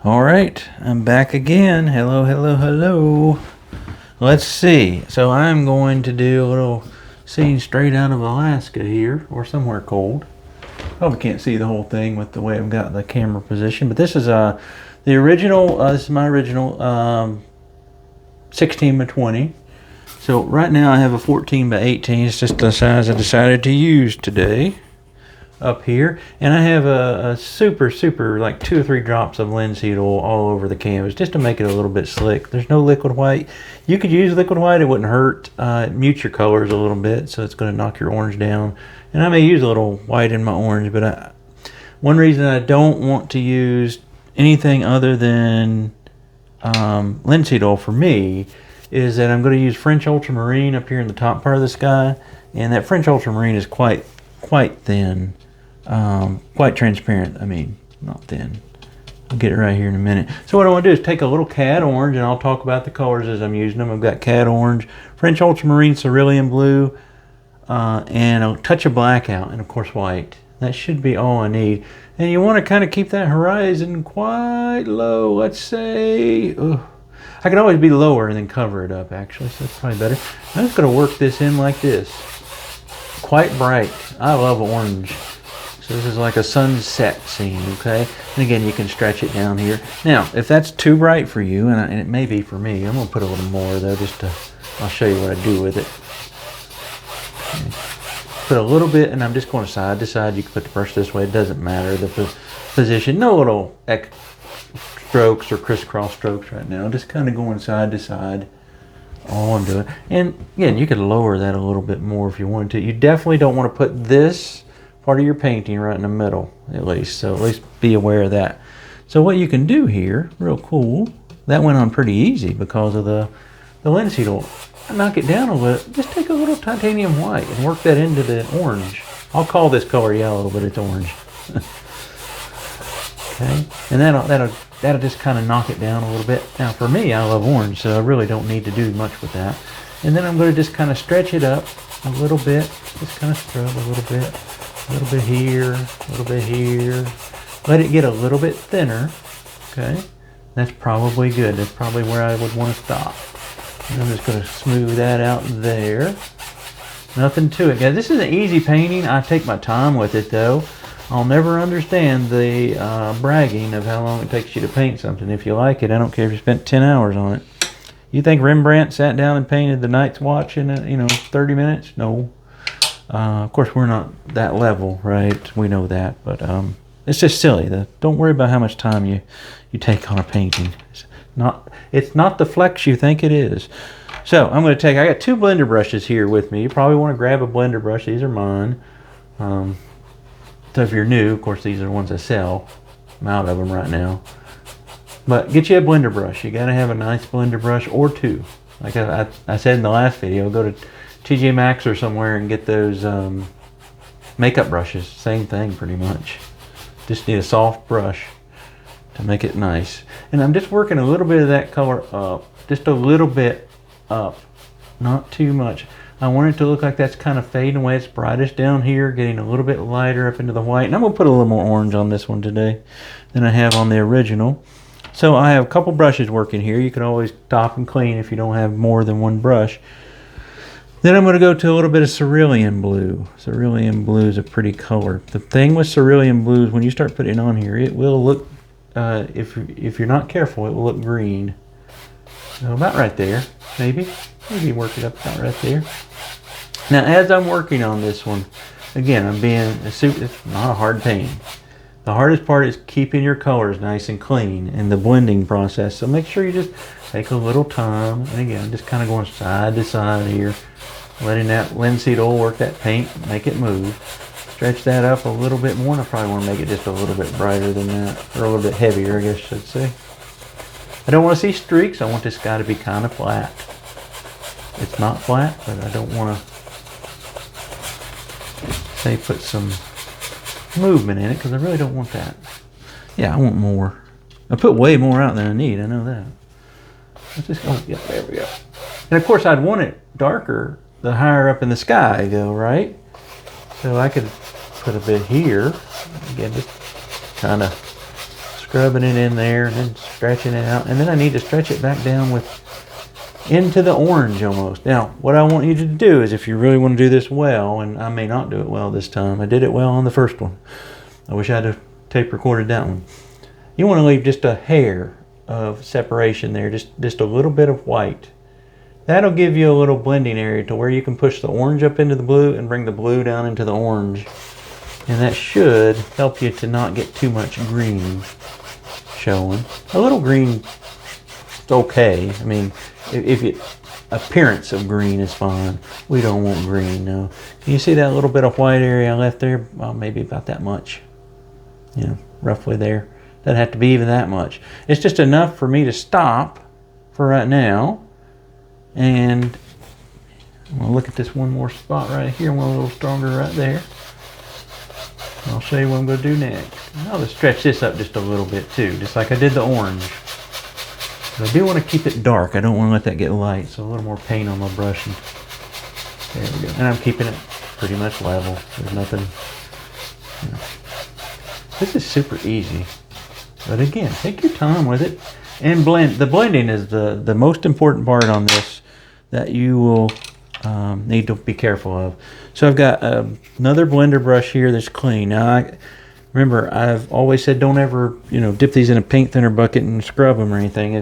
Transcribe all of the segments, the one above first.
All right, I'm back again. Hello, hello, hello. Let's see. So I'm going to do a little scene straight out of Alaska here, or somewhere cold. Probably can't see the whole thing with the way I've got the camera position, but this is the original. This is my original 16 by 20. So right now I have a 14 by 18. It's just the size I decided to use today. Up here, and I have a super like 2 or 3 drops of linseed oil all over the canvas just to make it a little bit slick. There's no liquid white. You could use liquid white, it wouldn't hurt. It mutes your colors a little bit, so it's going to knock your orange down. And I may use a little white in my orange, but one reason I don't want to use anything other than linseed oil for me is that I'm going to use French ultramarine up here in the top part of the sky, and that French ultramarine is quite thin. Quite transparent. I mean, not thin. I'll get it right here in a minute. So what I want to do is take a little cad orange, and I'll talk about the colors as I'm using them. I've got cad orange, French ultramarine, cerulean blue, and a touch of blackout, and of course white. That should be all I need. And you want to kind of keep that horizon quite low. Let's say, I can always be lower and then cover it up actually, so that's probably better. I'm just going to work this in like this. Quite bright. I love orange. So this is like a sunset scene, okay? And again, you can stretch it down here. Now, if that's too bright for you, and it may be for me, I'm gonna put a little more though, I'll show you what I do with it. Okay. Put a little bit, and I'm just going side to side. You can put the brush this way, it doesn't matter the position. No little strokes or crisscross strokes right now. Just kind of going side to side. All I'm doing. And again, you could lower that a little bit more if you wanted to. You definitely don't want to put this part of your painting right in the middle, at least. So at least be aware of that. So what you can do here, real cool, that went on pretty easy because of the linseed oil. Knock it down a little. Just take a little titanium white and work that into the orange. I'll call this color yellow, but it's orange. Okay, and that'll just kind of knock it down a little bit. Now for me, I love orange, so I really don't need to do much with that. And then I'm going to just kind of stretch it up a little bit. Just kind of scrub a little bit. A little bit here, a little bit here. Let it get a little bit thinner. Okay, that's probably good. That's probably where I would want to stop. And I'm just going to smooth that out there. Nothing to it, guys. This is an easy painting. I take my time with it, though. I'll never understand the bragging of how long it takes you to paint something. If you like it, I don't care if you spent 10 hours on it. You think Rembrandt sat down and painted the Night's Watch in 30 minutes? No. Of course, we're not that level, right? We know that, but it's just silly. Don't worry about how much time you take on a painting. It's not the flex you think it is. So I'm going to I got 2 blender brushes here with me. You probably want to grab a blender brush. These are mine. So if you're new, of course, these are the ones I sell. I'm out of them right now. But get you a blender brush. You got to have a nice blender brush or 2. Like I said in the last video, go to TJ Maxx or somewhere and get those makeup brushes. Same thing pretty much. Just need a soft brush to make it nice. And I'm just working a little bit of that color up. Just a little bit up. Not too much. I want it to look like that's kind of fading away. It's brightest down here, getting a little bit lighter up into the white. And I'm going to put a little more orange on this one today than I have on the original. So I have a couple brushes working here. You can always top and clean if you don't have more than one brush. Then I'm going to go to a little bit of cerulean blue. Cerulean blue is a pretty color. The thing with cerulean blue is when you start putting it on here, it will look, if you're not careful, it will look green. So about right there, maybe work it up about right there. Now as I'm working on this one, again, it's not a hard paint. The hardest part is keeping your colors nice and clean in the blending process. So make sure you just take a little time. And again, just kind of going side to side here, letting that linseed oil work that paint, make it move. Stretch that up a little bit more. And I probably want to make it just a little bit brighter than that, or a little bit heavier, I guess I should say. I don't want to see streaks. I want this guy to be kind of flat. It's not flat, but I don't want to say put some movement in it because I really don't want that. Yeah, I want more. I put way more out than I need. I know that. Let's just go. Yeah, there we go. And of course, I'd want it darker the higher up in the sky I go, right? So I could put a bit here. Again, just kind of scrubbing it in there and then stretching it out. And then I need to stretch it back down into the orange almost. Now, what I want you to do is, if you really want to do this well, and I may not do it well this time. I did it well on the first one. I wish I had tape recorded that one. You want to leave just a hair of separation there, just a little bit of white. That'll give you a little blending area to where you can push the orange up into the blue and bring the blue down into the orange. And that should help you to not get too much green showing. A little green is okay. I mean, if it appearance of green is fine. We don't want green, no. Can you see that little bit of white area I left there? Well, maybe about that much. You know, roughly there. Doesn't have to be even that much. It's just enough for me to stop for right now. And I'm going to look at this one more spot right here, one a little stronger right there. I'll show you what I'm going to do next. I'll just stretch this up just a little bit too, just like I did the orange. But I do want to keep it dark. I don't want to let that get light, so a little more paint on my brush. And there we go. And I'm keeping it pretty much level. There's nothing, you know. This is super easy. But again, take your time with it and blend. The blending is the most important part on this that you will need to be careful of. So I've got another blender brush here that's clean. Now, remember, I've always said don't ever, you know, dip these in a paint thinner bucket and scrub them or anything.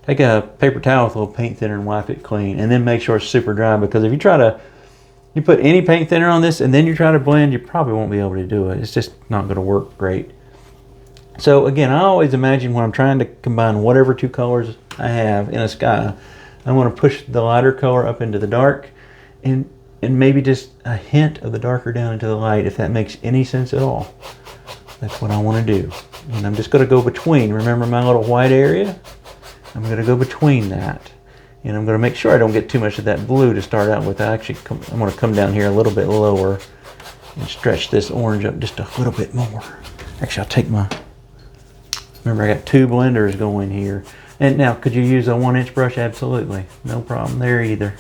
Take a paper towel with a little paint thinner and wipe it clean, and then make sure it's super dry, because if you put any paint thinner on this and then you try to blend, you probably won't be able to do it. It's just not going to work great. So again, I always imagine when I'm trying to combine whatever two colors I have in a sky, I want to push the lighter color up into the dark and maybe just a hint of the darker down into the light, if that makes any sense at all. That's what I want to do. And I'm just going to go between. Remember my little white area? I'm going to go between that. And I'm going to make sure I don't get too much of that blue to start out with. I'm going to come down here a little bit lower and stretch this orange up just a little bit more. Actually, I'll take remember I got two blenders going here. And now, could you use a 1-inch brush? Absolutely. No problem there either.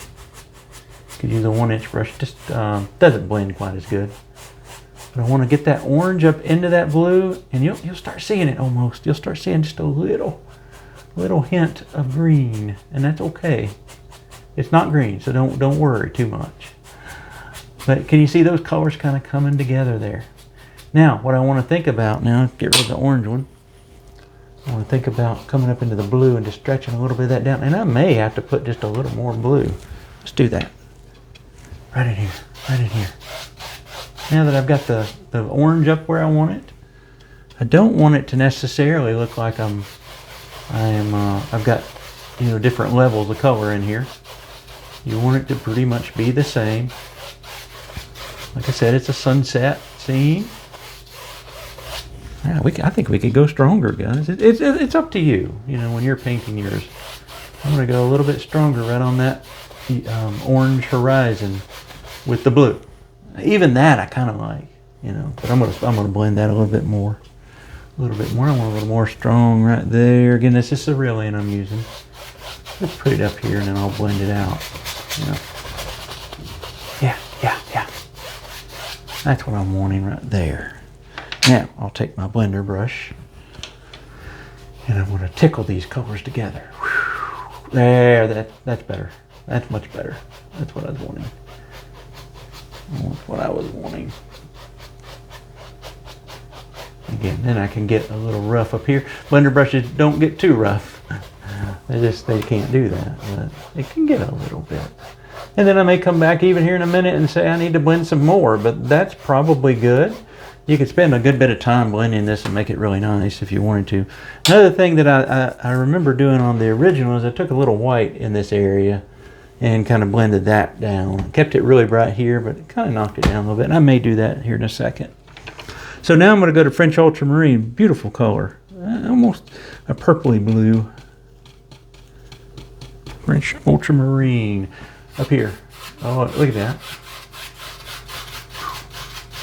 Could use a 1-inch brush. Just doesn't blend quite as good. But I want to get that orange up into that blue, and you'll start seeing it almost. You'll start seeing just a little hint of green, and that's okay. It's not green, so don't worry too much. But can you see those colors kind of coming together there? Now, what I want to think about now, get rid of the orange one. I want to think about coming up into the blue and just stretching a little bit of that down. And I may have to put just a little more blue. Let's do that. Right in here, right in here. Now that I've got the orange up where I want it, I don't want it to necessarily look like I've got, you know, different levels of color in here. You want it to pretty much be the same. Like I said, it's a sunset scene. Yeah, I think we could go stronger, guys. It's up to you, you know, when you're painting yours. I'm going to go a little bit stronger right on that orange horizon with the blue. Even that I kind of like, you know, but I'm gonna blend that a little bit more. I want a little more strong right there. Again, this is cerulean I'm using. Just put it up here and then I'll blend it out, you know. Yeah. That's what I'm wanting right there. Now, I'll take my blender brush and I'm going to tickle these colors together. There, that's better. That's much better. That's what I was wanting. That's what I was wanting. Again, then I can get a little rough up here. Blender brushes don't get too rough. They can't do that, but it can get a little bit. And then I may come back even here in a minute and say I need to blend some more, but that's probably good. You could spend a good bit of time blending this and make it really nice if you wanted to. Another thing that I remember doing on the original is I took a little white in this area and kind of blended that down. Kept it really bright here, but it kind of knocked it down a little bit. And I may do that here in a second. So now I'm going to go to French Ultramarine. Beautiful color. Almost a purpley blue. French Ultramarine. Up here. Oh, look at that.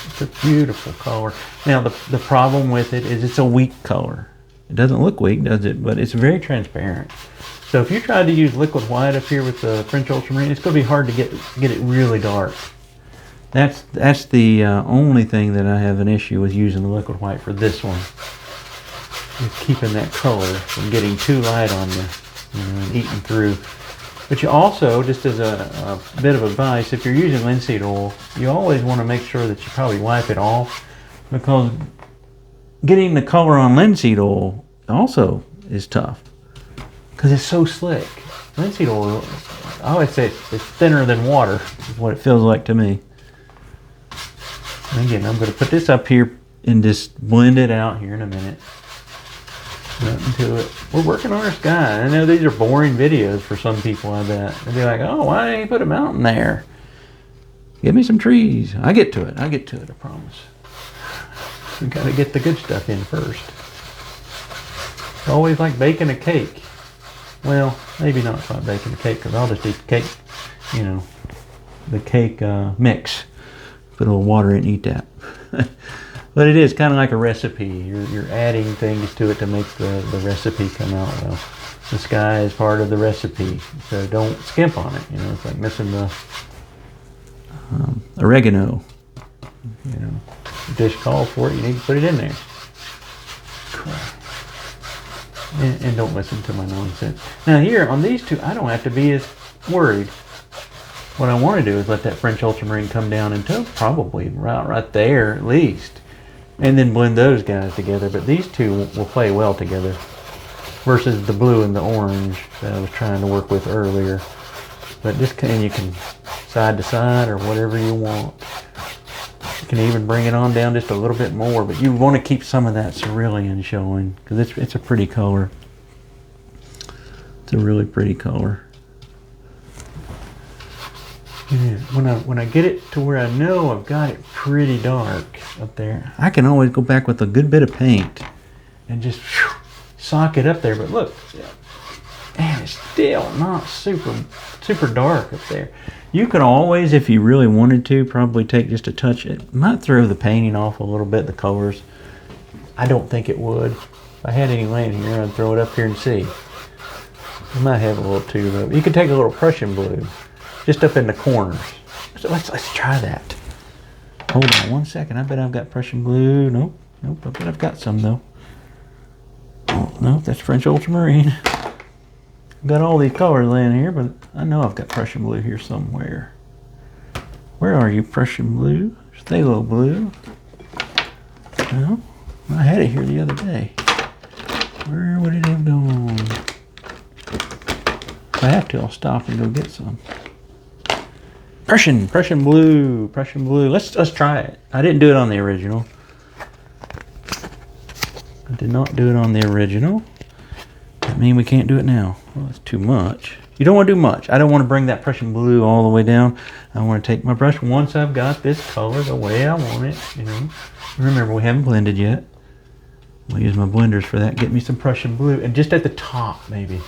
It's a beautiful color. Now, the problem with it is it's a weak color. It doesn't look weak, does it? But it's very transparent. So if you try to use liquid white up here with the French Ultramarine, it's going to be hard to get it really dark. That's the only thing that I have an issue with using the liquid white for this one. is keeping that color from getting too light on you, and eating through. But you also, just as a bit of advice, if you're using linseed oil, you always want to make sure that you probably wipe it off, because getting the color on linseed oil also is tough because it's so slick. Linseed oil, I always say it's thinner than water, is what it feels like to me. And again, I'm going to put this up here and just blend it out here in a minute. Nothing to it. We're working on our sky. I know these are boring videos for some people, I bet. They'll be like, oh, why didn't you put a mountain there? Give me some trees. I get to it, I promise. We got to get the good stuff in first. It's always like baking a cake. Well, maybe not quite baking a cake, because I'll just eat the cake, the cake mix. Put a little water in and eat that. But it is kind of like a recipe. You're adding things to it to make the recipe come out well. The sky is part of the recipe, so don't skimp on it. It's like missing the oregano. The dish calls for it, you need to put it in there. And don't listen to my nonsense. Now here, on these two, I don't have to be as worried. What I want to do is let that French ultramarine come down into probably right there at least. And then blend those guys together. But these two will play well together versus the blue and the orange that I was trying to work with earlier. But you can side to side or whatever you want. You can even bring it on down just a little bit more, but you want to keep some of that cerulean showing, because it's a pretty color. It's a really pretty color. Yeah, when I get it to where I know I've got it pretty dark up there, I can always go back with a good bit of paint and just sock it up there. But look, man, it's still not super dark up there. You could always, if you really wanted to, probably take just a touch. It might throw the painting off a little bit, the colors. I don't think it would. If I had any laying here, I'd throw it up here and see. I might have a little too, but you could take a little Prussian blue just up in the corners. So let's try that. Hold on one second. I bet I've got Prussian blue. Nope. I bet I've got some though. Oh, no, that's French ultramarine. I've got all these colors laying here, but I know I've got Prussian blue here somewhere. Where are you, Prussian blue? Phthalo blue. No, I had it here the other day. Where would it have gone? If I have to, I'll stop and go get some. Prussian blue. Let's try it. I didn't do it on the original. I did not do it on the original. That mean we can't do it now? Well, that's too much. You don't want to do much. I don't want to bring that Prussian blue all the way down. I want to take my brush once I've got this color the way I want it. Remember, we haven't blended yet. I'll use my blenders for that. Get me some Prussian blue, and just at the top, maybe.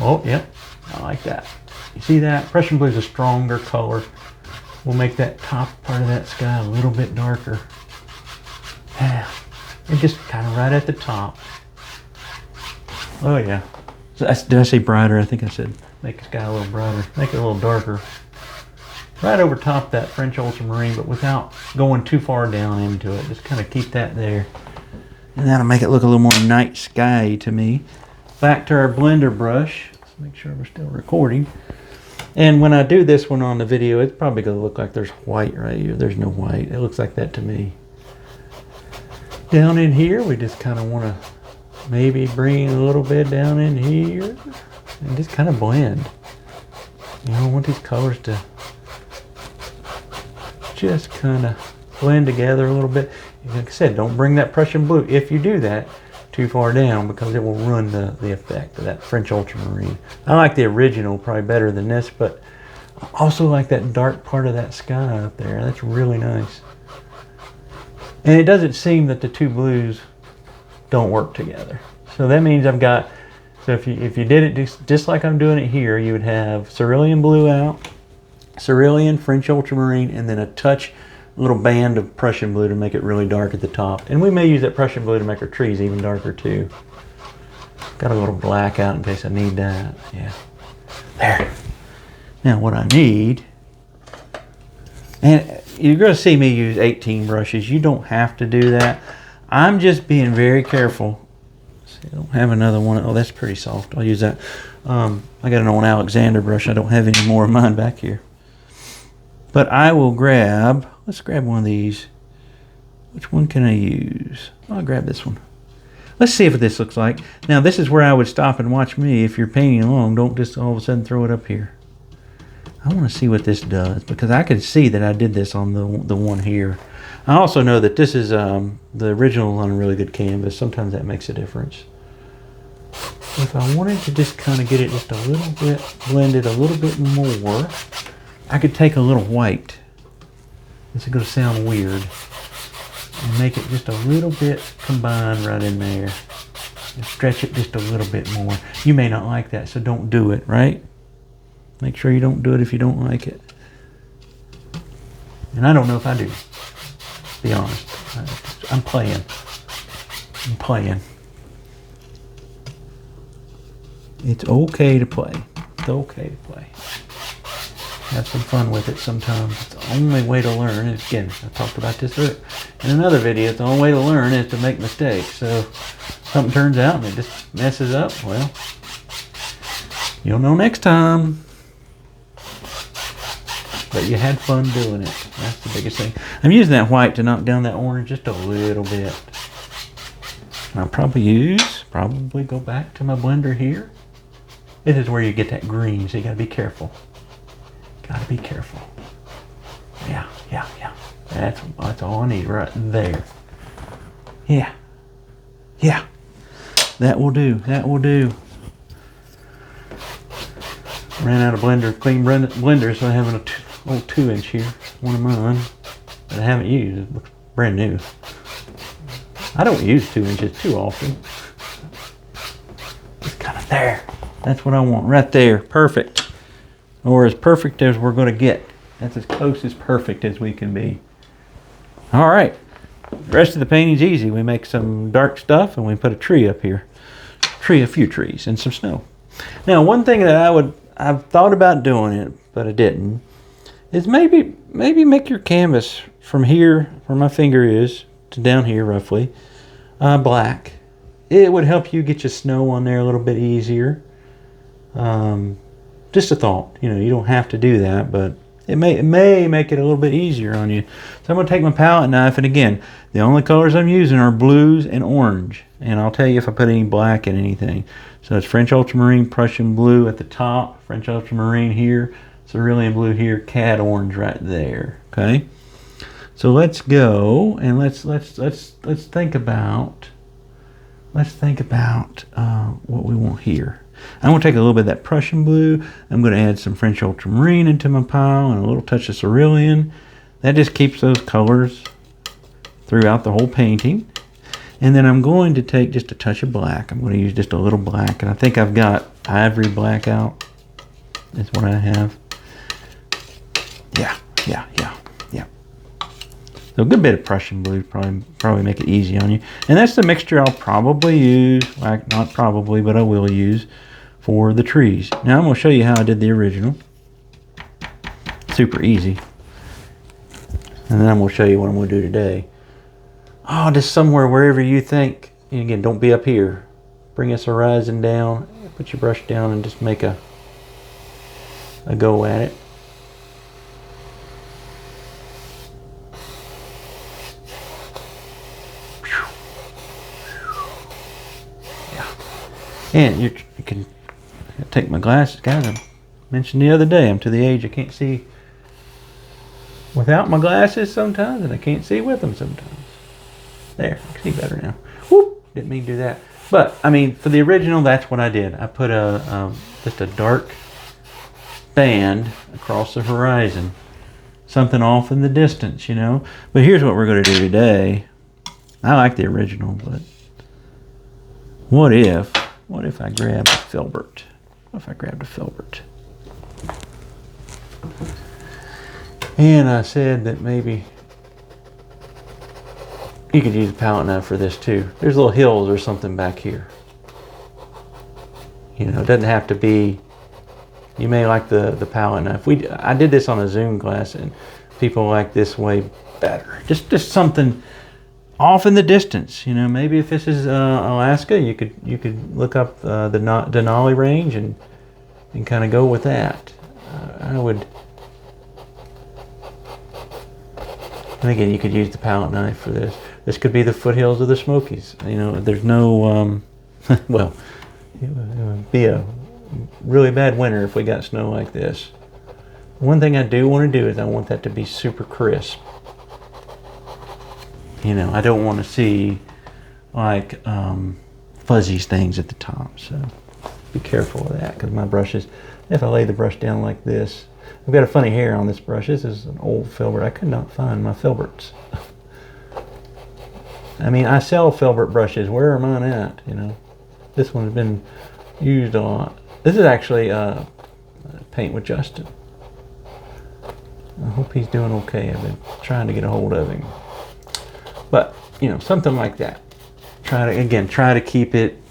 Oh, yep. I like that. You see that? Prussian blue is a stronger color. We'll make that top part of that sky a little bit darker. And just kind of right at the top. Oh yeah. So did I say brighter? I think I said make the sky a little brighter. Make it a little darker. Right over top that French ultramarine, but without going too far down into it. Just kind of keep that there. And that'll make it look a little more night sky to me. Back to our blender brush. Let's make sure we're still recording. And when I do this one on the video, it's probably going to look like there's white right here. There's no white. It looks like that to me. Down in here, we just kind of want to maybe bring a little bit down in here and just kind of blend. I want these colors to just kind of blend together a little bit. Like I said, don't bring that Prussian blue, if you do that, too far down, because it will ruin the effect of that French ultramarine. I like the original probably better than this, but I also like that dark part of that sky up there. That's really nice. And it doesn't seem that the two blues don't work together. So that means I've got, so if you did it just like I'm doing it here, you would have cerulean blue out, cerulean, French ultramarine, and then a little band of Prussian blue to make it really dark at the top. And we may use that Prussian blue to make our trees even darker too. Got a little black out in case I need that. Yeah. There. Now what I need, and you're going to see me use 18 brushes. You don't have to do that. I'm just being very careful See, I don't have another one. Oh, that's pretty soft. I'll use that. I got an old Alexander brush. I don't have any more of mine back here. But I will grab, let's grab one of these. Which one can I use? I'll grab this one. Let's see what this looks like. Now, this is where I would stop and watch me. If you're painting along, don't just all of a sudden throw it up here. I want to see what this does, because I can see that I did this on the one here. I also know that this is the original on a really good canvas. Sometimes that makes a difference. If I wanted to just kind of get it just a little bit, blend it a little bit more, I could take a little white. This is going to sound weird. And make it just a little bit combined right in there. And stretch it just a little bit more. You may not like that, so don't do it, right? Make sure you don't do it if you don't like it. And I don't know if I do. Be honest. I'm playing. I'm playing. It's okay to play. It's okay to play. Have some fun with it sometimes. It's the only way to learn. And again, I talked about this in another video. The only way to learn is to make mistakes. So if something turns out and it just messes up, well, you'll know next time. But you had fun doing it. That's the biggest thing. I'm using that white to knock down that orange just a little bit. I'll probably go back to my blender here. This is where you get that green, so you gotta be careful. Gotta be careful. Yeah. That's all I need right there. Yeah. That will do. Ran out of clean blender, so I have an old 2-inch here. One of mine that I haven't used. It looks brand new. I don't use 2 inches too often. It's kind of there. That's what I want right there. Perfect. Or as perfect as we're going to get. That's as close as perfect as we can be. All right. The rest of the painting's easy. We make some dark stuff and we put a tree up here. A few trees and some snow. Now, one thing that I've thought about doing it, but I didn't, is maybe make your canvas from here, where my finger is, to down here roughly, black. It would help you get your snow on there a little bit easier. Just a thought. You don't have to do that, but it may make it a little bit easier on you. So I'm going to take my palette knife, and again, the only colors I'm using are blues and orange. And I'll tell you if I put any black in anything. So it's French Ultramarine, Prussian Blue at the top, French Ultramarine here, Cerulean Blue here, Cad Orange right there. Okay. So let's go and let's think about what we want here. I'm going to take a little bit of that Prussian Blue. I'm going to add some French Ultramarine into my pile and a little touch of Cerulean. That just keeps those colors throughout the whole painting. And then I'm going to take just a touch of black. I'm going to use just a little black. And I think I've got ivory black out. That's what I have. Yeah. So a good bit of Prussian Blue probably make it easy on you. And that's the mixture I'll probably use, not probably, but I will use for the trees. Now I'm going to show you how I did the original. Super easy. And then I'm going to show you what I'm going to do today. Oh, just somewhere wherever you think. And again, don't be up here. Bring this horizon down. Put your brush down and just make a go at it. Yeah. And you can take my glasses. Guys, I mentioned the other day, I'm to the age I can't see without my glasses sometimes, and I can't see with them sometimes. There, I can see better now. Whoop, didn't mean to do that. But, I mean, for the original, that's what I did. I put just a dark band across the horizon. Something off in the distance, But here's what we're going to do today. I like the original, but what if I grabbed a filbert? What if I grabbed a filbert? And I said that maybe you could use a palette knife for this too. There's little hills or something back here. It doesn't have to be. You may like the palette knife. I did this on a zoom glass, and people like this way better. Just something off in the distance. You know, maybe if this is Alaska, you could look up the Denali Range and kind of go with that. I would. And again, you could use the palette knife for this. This could be the foothills of the Smokies. You know, there's no, well, it would be a really bad winter if we got snow like this. One thing I do want to do is I want that to be super crisp. You know, I don't want to see like fuzzy things at the top. So be careful of that, because my brushes, if I lay the brush down like this, I've got a funny hair on this brush. This is an old filbert. I could not find my filberts. I mean, I sell filbert brushes. Where are mine at? You know, this one's been used a lot. This is actually Paint with Justin. I hope he's doing okay. I've been trying to get a hold of him. But, you know, something like that. Try to keep it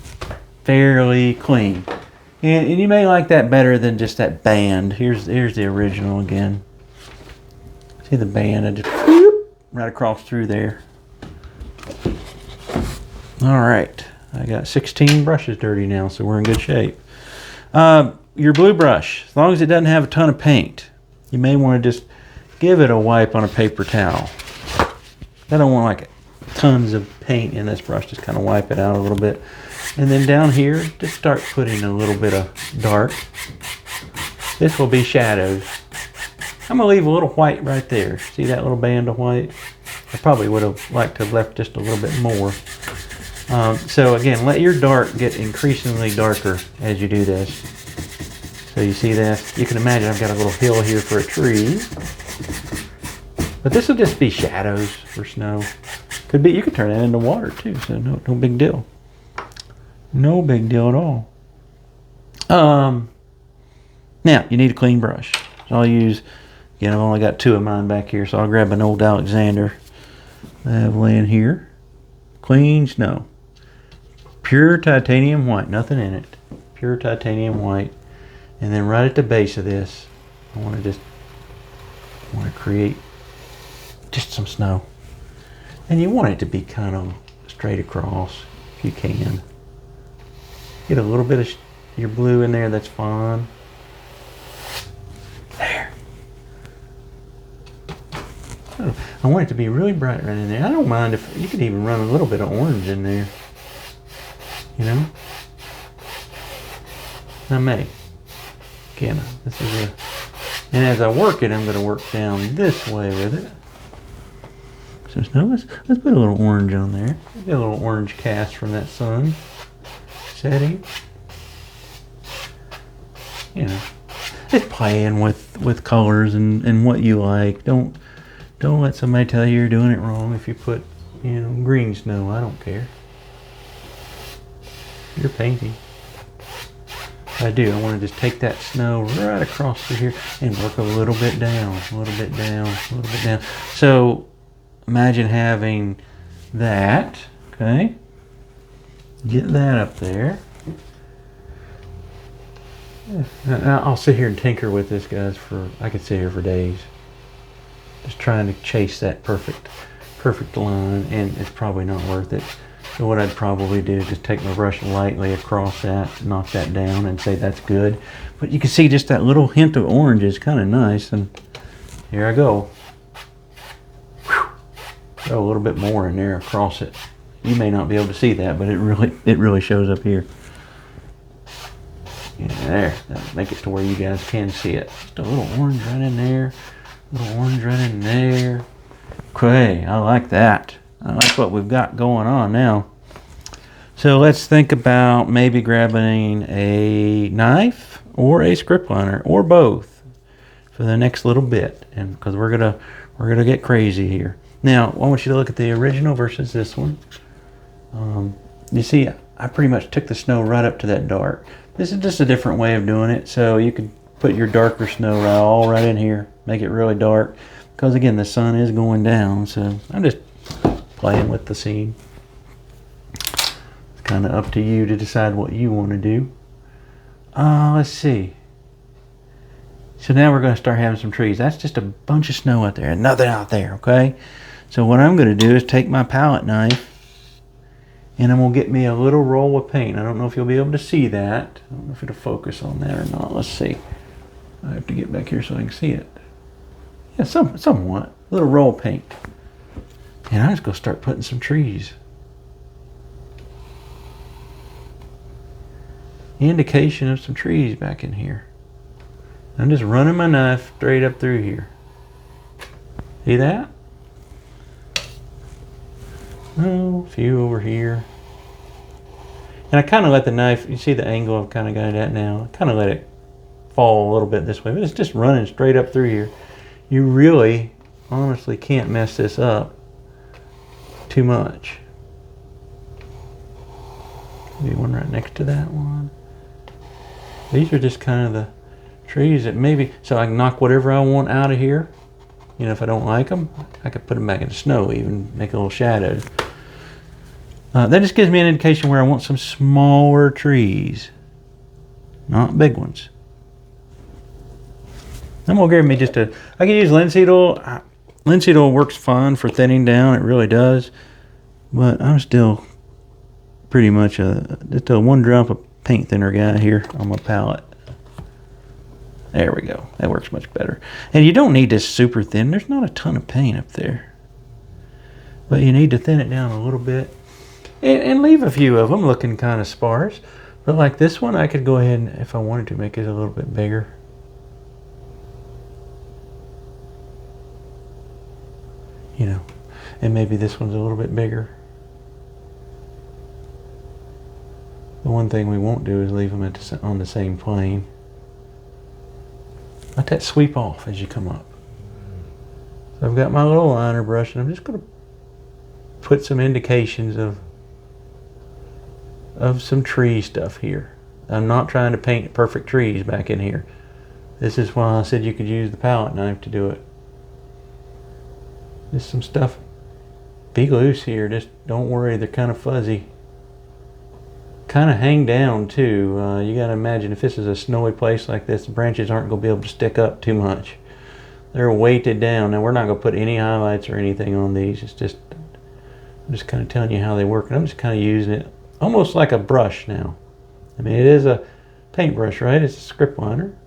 fairly clean. And you may like that better than just that band. Here's the original again. See the band? I just right across through there. All right, I got 16 brushes dirty now, so we're in good shape. Your blue brush, as long as it doesn't have a ton of paint, you may want to just give it a wipe on a paper towel. I don't want like tons of paint in this brush. Just kind of wipe it out a little bit. And then down here, just start putting a little bit of dark. This will be shadows. I'm going to leave a little white right there. See that little band of white? I probably would have liked to have left just a little bit more. So again, let your dark get increasingly darker as you do this. So you see that? You can imagine I've got a little hill here for a tree. But this will just be shadows for snow. Could be, you could turn that into water too, so no big deal. No big deal at all. Now, you need a clean brush. So I'll use, again, I've only got 2 of mine back here, so I'll grab an old Alexander I have laying here. Clean snow. Pure titanium white, nothing in it. Pure titanium white. And then right at the base of this, I want to create just some snow. And you want it to be kind of straight across if you can. Get a little bit of your blue in there, that's fine. There. I want it to be really bright right in there. I don't mind if you could even run a little bit of orange in there. You know? I may. Again, this is a... And as I work it, I'm going to work down this way with it. So now let's put a little orange on there. Get a little orange cast from that sun setting. You know, just playing with colors and what you like. Don't let somebody tell you you're doing it wrong if you put, you know, green snow. I don't care. You're painting. I do. I want to just take that snow right across through here and work a little bit down, a little bit down, a little bit down. So imagine having that, okay? Get that up there. Yeah. I'll sit here and tinker with this, guys, I could sit here for days. Just trying to chase that perfect line, and it's probably not worth it. So what I'd probably do is just take my brush lightly across that, knock that down, and say that's good. But you can see just that little hint of orange is kind of nice, and here I go. Whew. Throw a little bit more in there across it. You may not be able to see that, but it really shows up here. Yeah, there. That'll make it to where you guys can see it. Just a little orange right in there. A little orange right in there. Okay, I like that. I like what we've got going on now. So let's think about maybe grabbing a knife or a script liner or both for the next little bit, and because we're gonna get crazy here. Now I want you to look at the original versus this one. You see, I pretty much took the snow right up to that dark. This is just a different way of doing it. So you could put your darker snow all right in here, make it really dark, because again the sun is going down. So I'm just playing with the scene. It's kind of up to you to decide what you want to do. Let's see. So now we're going to start having some trees. That's just a bunch of snow out there and nothing out there, okay? So what I'm going to do is take my palette knife and I'm going to get me a little roll of paint. I don't know if you'll be able to see that. I don't know if it'll focus on that or not. Let's see. I have to get back here so I can see it. Yeah, somewhat. A little roll of paint. And I'm just going to start putting some trees. Indication of some trees back in here. I'm just running my knife straight up through here. See that? Oh, a few over here. And I kind of let the knife, you see the angle I've kind of got it at now. I kind of let it fall a little bit this way, but it's just running straight up through here. You really, honestly can't mess this up too much. Maybe one right next to that one. These are just kind of the trees that maybe, so I can knock whatever I want out of here. You know, if I don't like them, I could put them back in the snow, even make a little shadow. That just gives me an indication where I want some smaller trees, not big ones. I'm gonna give me just a, I can use linseed oil. Linseed oil works fine for thinning down, it really does. But I'm still pretty much just a 1 drop of paint thinner guy here on my palette. There we go. That works much better. And you don't need this super thin. There's not a ton of paint up there. But you need to thin it down a little bit. And leave a few of them looking kind of sparse. But like this one, I could go ahead and, if I wanted to, make it a little bit bigger. You know, and maybe this one's a little bit bigger. The one thing we won't do is leave them on the same plane. Let that sweep off as you come up. So I've got my little liner brush and I'm just going to put some indications of some tree stuff here. I'm not trying to paint perfect trees back in here. This is why I said you could use the palette knife to do it. Just some stuff. Be loose here, just don't worry, they're kind of fuzzy. Kind of hang down too. You got to imagine if this is a snowy place like this, the branches aren't going to be able to stick up too much. They're weighted down. Now we're not going to put any highlights or anything on these. It's just, I'm just kind of telling you how they work. And I'm just kind of using it almost like a brush now. I mean, it is a paintbrush, right? It's a script liner.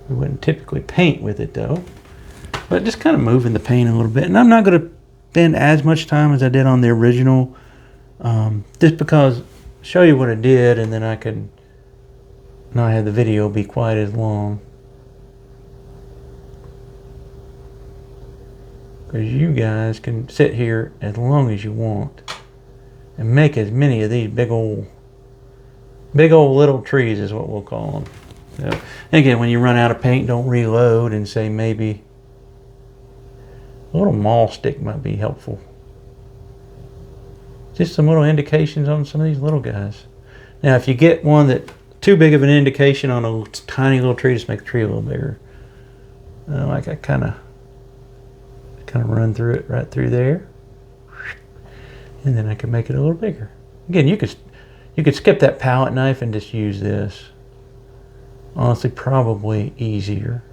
We wouldn't typically paint with it though. But just kind of moving the paint a little bit. And I'm not going to spend as much time as I did on the original. Just because show you what I did and then I could not have the video be quite as long, because you guys can sit here as long as you want and make as many of these big old little trees is what we'll call them. So, and again, when you run out of paint, don't reload and say maybe a little maul stick might be helpful. Just some little indications on some of these little guys. Now, if you get one that too big of an indication on a tiny little tree, just make the tree a little bigger. Like I kind of run through it right through there, and then I can make it a little bigger. Again, you could skip that palette knife and just use this. Honestly, probably easier.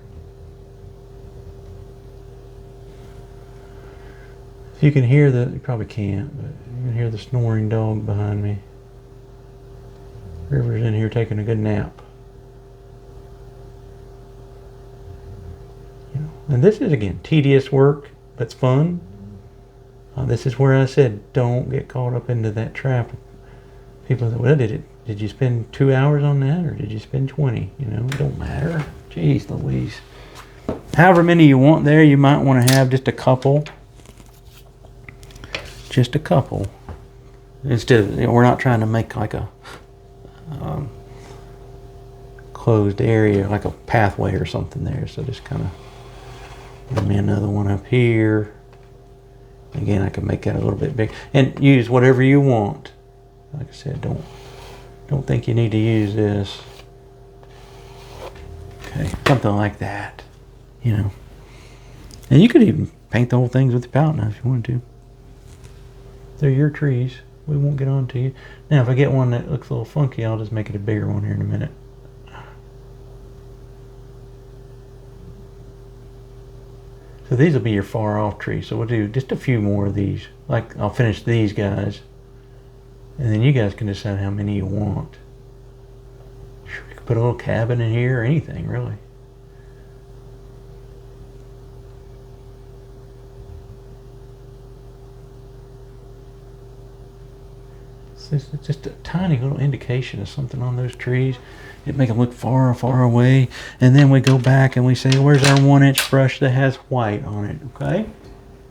You can hear you probably can't, but you can hear the snoring dog behind me. River's in here taking a good nap. You know, and this is, again, tedious work, but it's fun. This is where I said, don't get caught up into that trap. People say, well, did you spend 2 hours on that, or did you spend 20? You know, it don't matter. Jeez Louise. However many you want there, you might want to have just a couple. Just a couple. Instead of, you know, we're not trying to make like a closed area, like a pathway or something there. So just kind of give me another one up here. Again, I can make that a little bit big and use whatever you want. Like I said, don't think you need to use this. Okay, something like that, you know. And you could even paint the whole things with the palette knife if you wanted to. They're your trees. We won't get on to you. Now, if I get one that looks a little funky, I'll just make it a bigger one here in a minute. So these will be your far off trees. So we'll do just a few more of these. Like I'll finish these guys. And then you guys can decide how many you want. You can put a little cabin in here or anything really. It's just a tiny little indication of something on those trees. It make them look far, far away. And then we go back and we say, where's our 1-inch brush that has white on it, okay?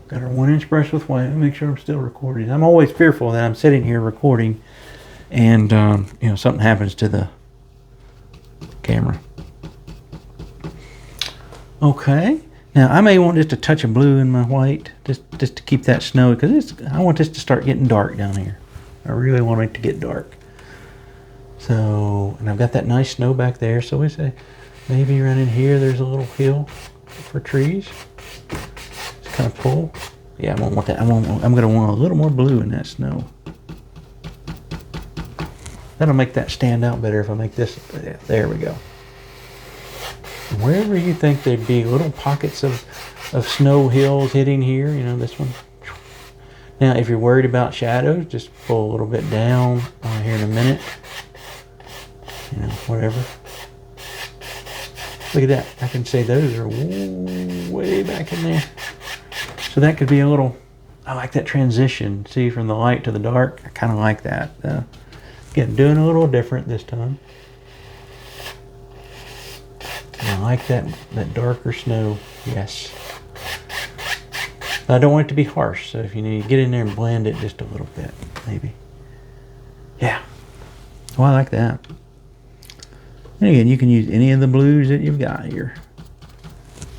Got our 1-inch brush with white. Let me make sure I'm still recording. I'm always fearful that I'm sitting here recording and, you know, something happens to the camera. Okay. Now, I may want just a touch of blue in my white, just to keep that snowy, because I want this to start getting dark down here. I really want it to get dark. So, and I've got that nice snow back there. So we say, maybe right in here, there's a little hill for trees. Just kind of pull. Yeah, I won't want that. I'm going to want a little more blue in that snow. That'll make that stand out better if I make this. There we go. Wherever you think there'd be little pockets of snow hills hitting here, you know, this one. Now, if you're worried about shadows, just pull a little bit down here in a minute. You know, whatever. Look at that. I can say those are way back in there. So that could be a little, I like that transition. See, from the light to the dark. I kind of like that. Again, doing a little different this time. And I like that darker snow. Yes. I don't want it to be harsh, so if you need to get in there and blend it just a little bit, maybe. Yeah. Oh, I like that. And again, you can use any of the blues that you've got here.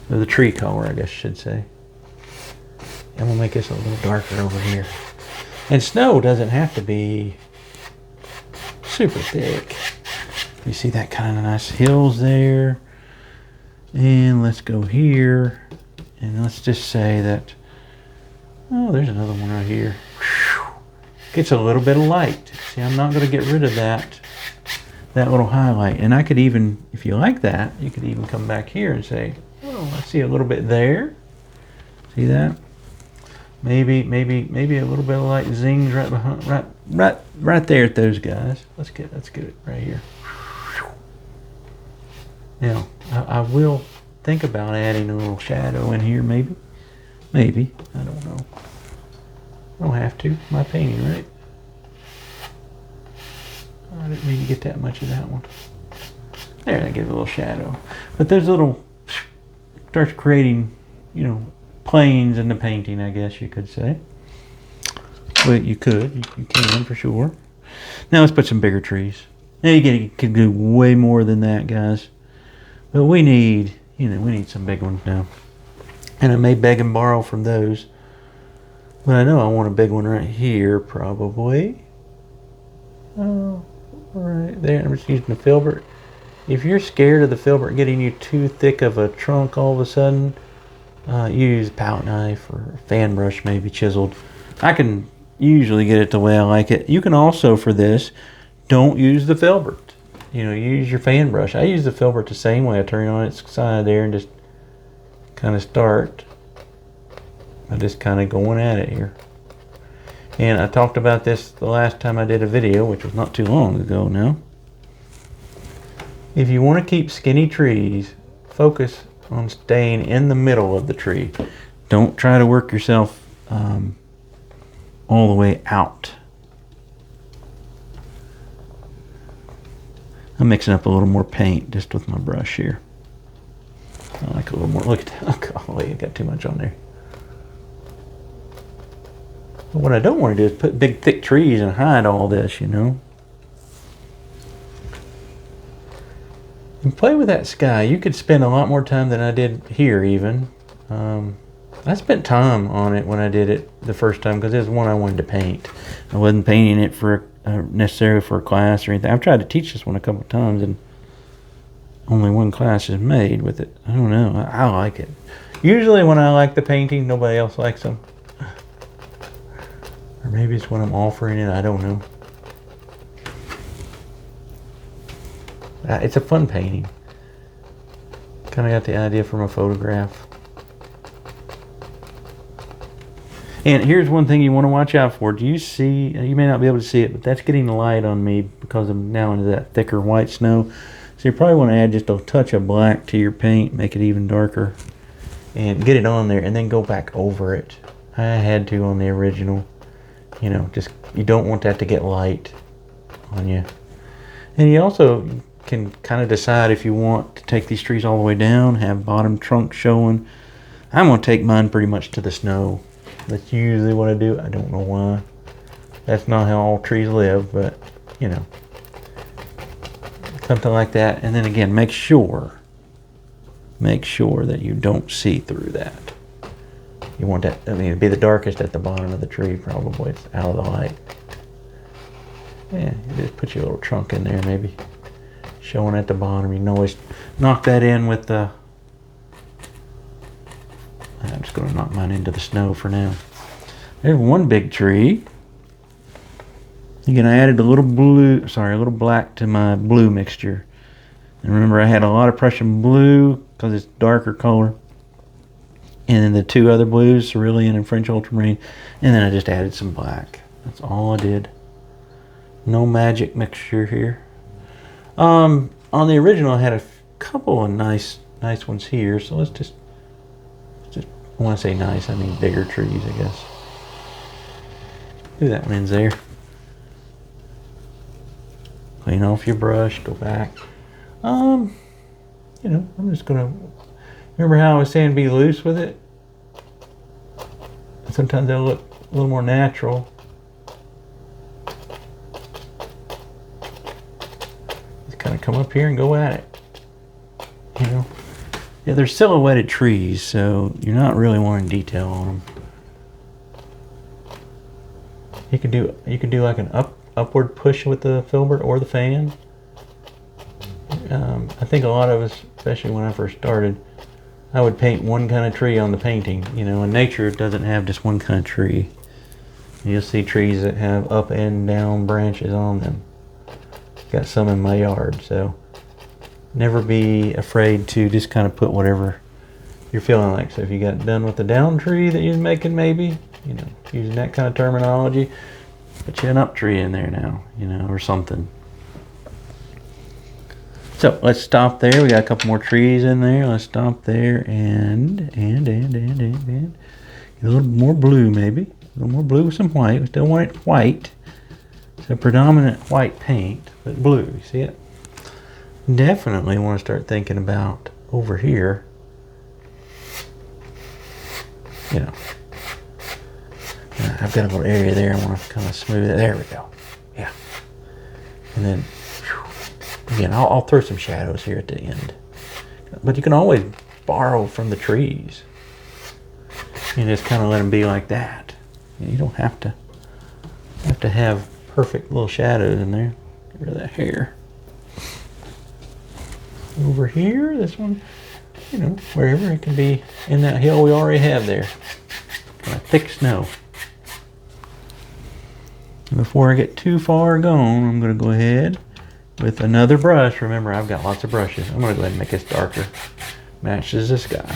Or the tree color, I guess I should say. And we'll make this a little darker over here. And snow doesn't have to be super thick. You see that kind of nice hills there. And let's go here. And let's just say that, oh, there's another one right here. Gets a little bit of light. See, I'm not going to get rid of that little highlight. And I could even, if you like that, you could even come back here and say, oh, I see a little bit there. See that? Maybe a little bit of light zings right behind, right there at those guys. Let's get it right here. Now, I will think about adding a little shadow in here, maybe. Maybe. I don't know. I don't have to. My painting, right? I didn't mean to get that much of that one. There, I give it a little shadow. But there's a little, starts creating, you know, planes in the painting, I guess you could say. Well, you could. You can, for sure. Now let's put some bigger trees. Now you can do way more than that, guys. But we need, you know, we need some big ones now. And I may beg and borrow from those. But I know I want a big one right here, probably. Oh, right there. I'm just using the filbert. If you're scared of the filbert getting you too thick of a trunk all of a sudden, use a palette knife or a fan brush, maybe chiseled. I can usually get it the way I like it. You can also, for this, don't use the filbert. You know, use your fan brush. I use the filbert the same way. I turn it on its side there and just kind of start. I'm just kind of going at it here. And I talked about this the last time I did a video, which was not too long ago now. If you want to keep skinny trees, focus on staying in the middle of the tree. Don't try to work yourself all the way out. I'm mixing up a little more paint just with my brush here. I like a little more. Look at that. Oh, golly, I got too much on there. But what I don't want to do is put big thick trees and hide all this, you know. And play with that sky. You could spend a lot more time than I did here even. I spent time on it when I did it the first time because it was one I wanted to paint. I wasn't painting it for necessarily for a class or anything. I've tried to teach this one a couple of times and only one class is made with it. I don't know. I like it. Usually when I like the painting, nobody else likes them. Or maybe it's when I'm offering it. I don't know. It's a fun painting. Kind of got the idea from a photograph. And here's one thing you want to watch out for. Do you see, you may not be able to see it, but that's getting light on me because I'm now into that thicker white snow. So you probably want to add just a touch of black to your paint, make it even darker, and get it on there, and then go back over it. I had to on the original. You know, just, you don't want that to get light on you. And you also can kind of decide if you want to take these trees all the way down, have bottom trunk showing. I'm going to take mine pretty much to the snow. That's usually what I do. I don't know why. That's not how all trees live, but, you know, something like that. And then again, make sure that you don't see through that. You want that, I mean, it'd be the darkest at the bottom of the tree, probably. It's out of the light. Yeah, you just put your little trunk in there, maybe showing at the bottom. You can always knock that in with the, I'm just going to knock mine into the snow for now. There's one big tree. Again, I added a little black to my blue mixture. And remember, I had a lot of Prussian blue because it's darker color. And then the two other blues, Cerulean and French Ultramarine. And then I just added some black. That's all I did. No magic mixture here. On the original, I had a couple of nice ones here. So let's just, when I say nice, I mean bigger trees, I guess. Do that one in there. Clean off your brush, go back. You know, I'm just gonna, remember how I was saying be loose with it? Sometimes they'll look a little more natural. Just kind of come up here and go at it. You know? Yeah, they're silhouetted trees, so you're not really wanting detail on them. You can do like an upward push with the filbert or the fan. I think a lot of us, especially when I first started, I would paint one kind of tree on the painting. You know, in nature it doesn't have just one kind of tree. You'll see trees that have up and down branches on them. Got some in my yard, so never be afraid to just kind of put whatever you're feeling like. So if you got done with the down tree that you're making, maybe, you know, using that kind of terminology, put you an up tree in there now, you know, or something. So let's stop there. We got a couple more trees in there. Let's stop there and get a little more blue, maybe. A little more blue with some white. We still want it white. It's a predominant white paint, but blue. You see it? Definitely want to start thinking about over here. You know, I've got a little area there. I want to kind of smooth it. There we go. Yeah. And then, again, I'll throw some shadows here at the end. But you can always borrow from the trees. You just kind of let them be like that. You don't have to have perfect little shadows in there. Get rid of that hair. Over here, this one, you know, wherever it can be in that hill we already have there. Kind of thick snow. And before I get too far gone, I'm going to go ahead with another brush. Remember, I've got lots of brushes. I'm going to go ahead and make this darker. Matches the sky.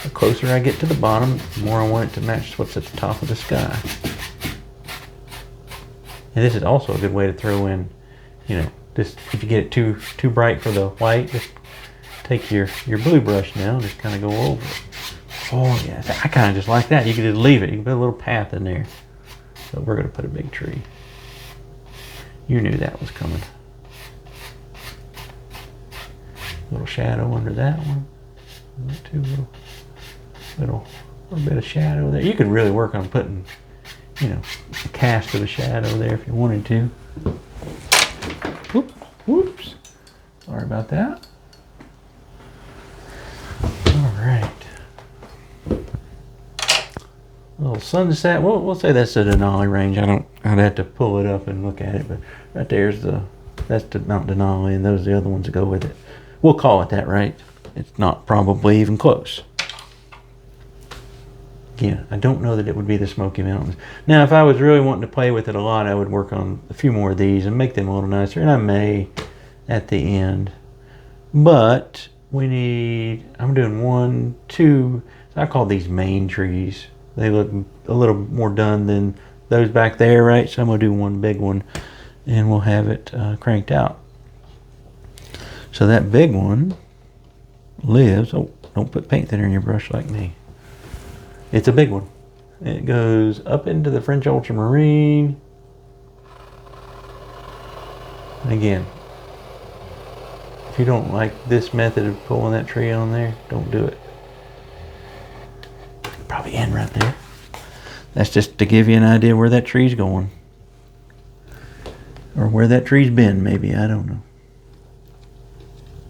The closer I get to the bottom, the more I want it to match what's at the top of the sky. And this is also a good way to throw in, you know, this, if you get it too bright for the white, just take your blue brush now and just kind of go over it. Oh yeah, I kind of just like that. You can just leave it. You can put a little path in there. So we're going to put a big tree. You knew that was coming. A little shadow under that one. Little bit of shadow there. You could really work on putting, you know, a cast of a shadow there if you wanted to. Whoops. Sorry about that. All right. A little sunset. We'll say that's the Denali range. I'd have to pull it up and look at it, but right there's that's the Mount Denali, and those are the other ones that go with it. We'll call it that, right? It's not probably even close. Again, I don't know that it would be the Smoky Mountains. Now, if I was really wanting to play with it a lot, I would work on a few more of these and make them a little nicer, and I may at the end. But we need, I'm doing 1, 2, I call these main trees. They look a little more done than those back there, right? So I'm gonna do one big one and we'll have it cranked out. So that big one lives, oh, don't put paint thinner in your brush like me. It's a big one. It goes up into the French ultramarine. And again, if you don't like this method of pulling that tree on there, don't do it. Probably end right there. That's just to give you an idea where that tree's going. Or where that tree's been, maybe, I don't know.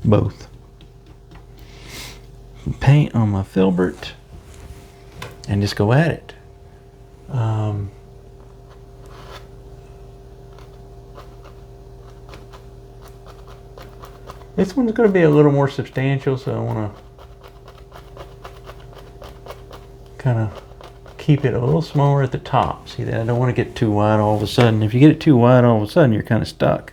Both. Paint on my filbert and just go at it. This one's going to be a little more substantial, so I want to kind of keep it a little smaller at the top. See that? I don't want to get too wide all of a sudden. If you get it too wide all of a sudden, you're kind of stuck.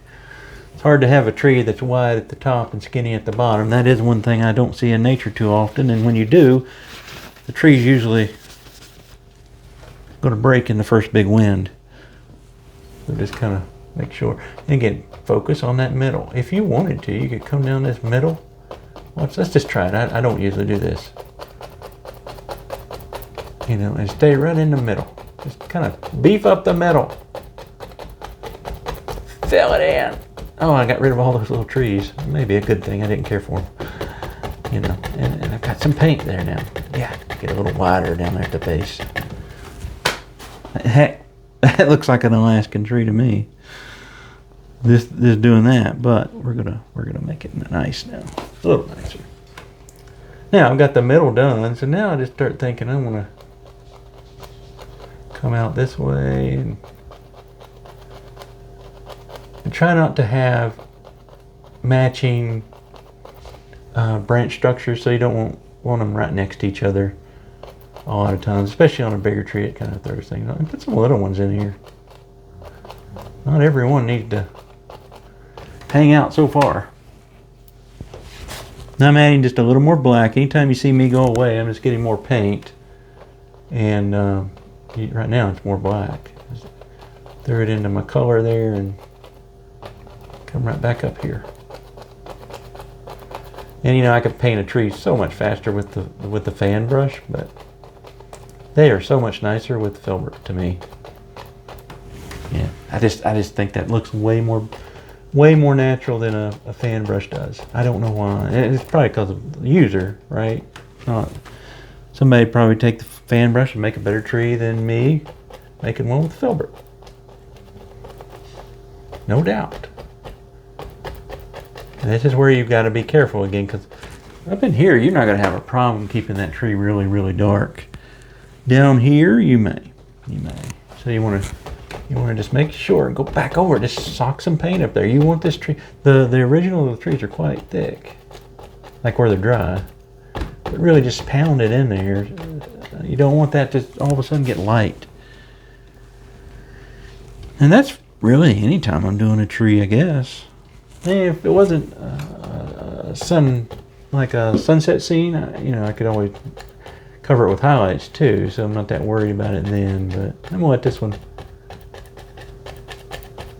It's hard to have a tree that's wide at the top and skinny at the bottom. That is one thing I don't see in nature too often, and when you do, the tree's usually going to break in the first big wind. So just kind of make sure. And again, focus on that middle. If you wanted to, you could come down this middle. Let's just try it. I don't usually do this. You know, and stay right in the middle. Just kind of beef up the middle. Fill it in. Oh, I got rid of all those little trees. Maybe a good thing. I didn't care for them. You know, and I've got some paint there now. Yeah, get a little wider down there at the base. Heck, that looks like an Alaskan tree to me. This doing that, but we're gonna make it nice now, a little nicer. Now I've got the middle done, so now I just start thinking I want to come out this way and try not to have matching branch structures, so you don't want them right next to each other a lot of times, especially on a bigger tree. It kind of throws things out. And put some little ones in here. Not every one needs to hang out so far. Now I'm adding just a little more black. Anytime you see me go away, I'm just getting more paint. And right now it's more black. Just throw it into my color there and come right back up here. And you know, I could paint a tree so much faster with the fan brush, but they are so much nicer with filbert to me. Yeah, I just think that looks way more natural than a fan brush does. I don't know why. It's probably because of the user, right? Not somebody probably take the fan brush and make a better tree than me making one with filbert. No doubt. And this is where you've got to be careful again, because up in here you're not going to have a problem keeping that tree really, really dark. Down here you may. So you want to just make sure and go back over it. Just sock some paint up there. You want this tree. The original of the trees are quite thick, like where they're dry. But really just pound it in there. You don't want that to all of a sudden get light. And that's really anytime I'm doing a tree, I guess. And if it wasn't a sunset scene, I could always cover it with highlights too, so I'm not that worried about it then. But I'm gonna let this one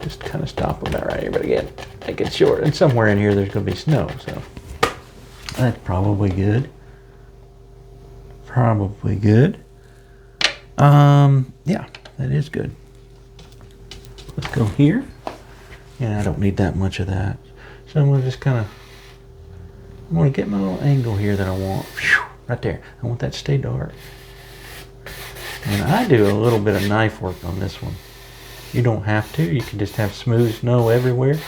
just kind of stop about right here. But again, make it short. And somewhere in here there's gonna be snow, so that's probably good. Probably good. Yeah, that is good. Let's go here. And I don't need that much of that. So I'm gonna just I'm gonna get my little angle here that I want. Right there. I want that to stay dark. And I do a little bit of knife work on this one. You don't have to. You can just have smooth snow everywhere.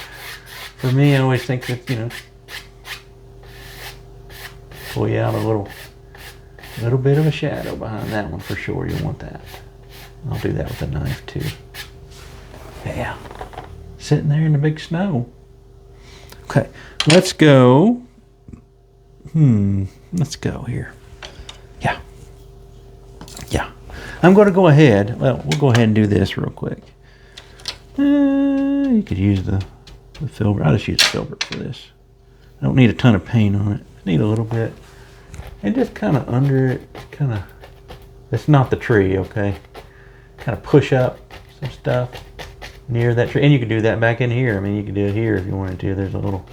For me, I always think that, pull you out a little bit of a shadow behind that one for sure. You want that. I'll do that with a knife too. Yeah. Sitting there in the big snow. Okay, let's go. Let's go here. Yeah. I'm going to go ahead. Well, we'll go ahead and do this real quick. You could use the filbert. I'll just use filbert for this. I don't need a ton of paint on it. I need a little bit. And just kind of under it, kind of, it's not the tree, okay? Kind of push up some stuff near that tree. And you can do that back in here. I mean, you can do it here if you wanted to. There's a little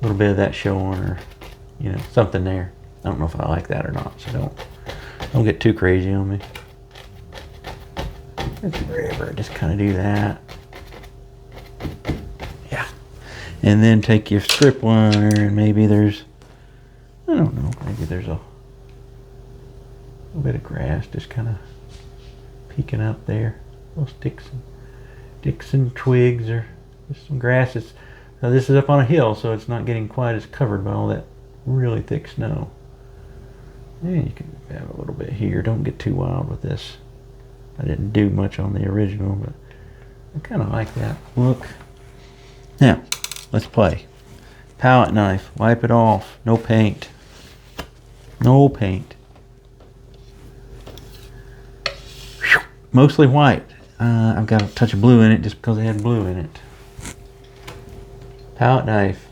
bit of that showing, or, you know, something there. I don't know if I like that or not, so don't get too crazy on me. Just kind of do that. Yeah. And then take your strip liner, and maybe there's, I don't know, maybe there's a little bit of grass just kind of peeking up there. Little sticks and twigs, or just some grasses. Now this is up on a hill, so it's not getting quite as covered by all that really thick snow. And you can have a little bit here. Don't get too wild with this. I didn't do much on the original, but I kind of like that look. Now, let's play. Palette knife, wipe it off. No paint. No paint. Mostly white. I've got a touch of blue in it just because it had blue in it. Palette knife.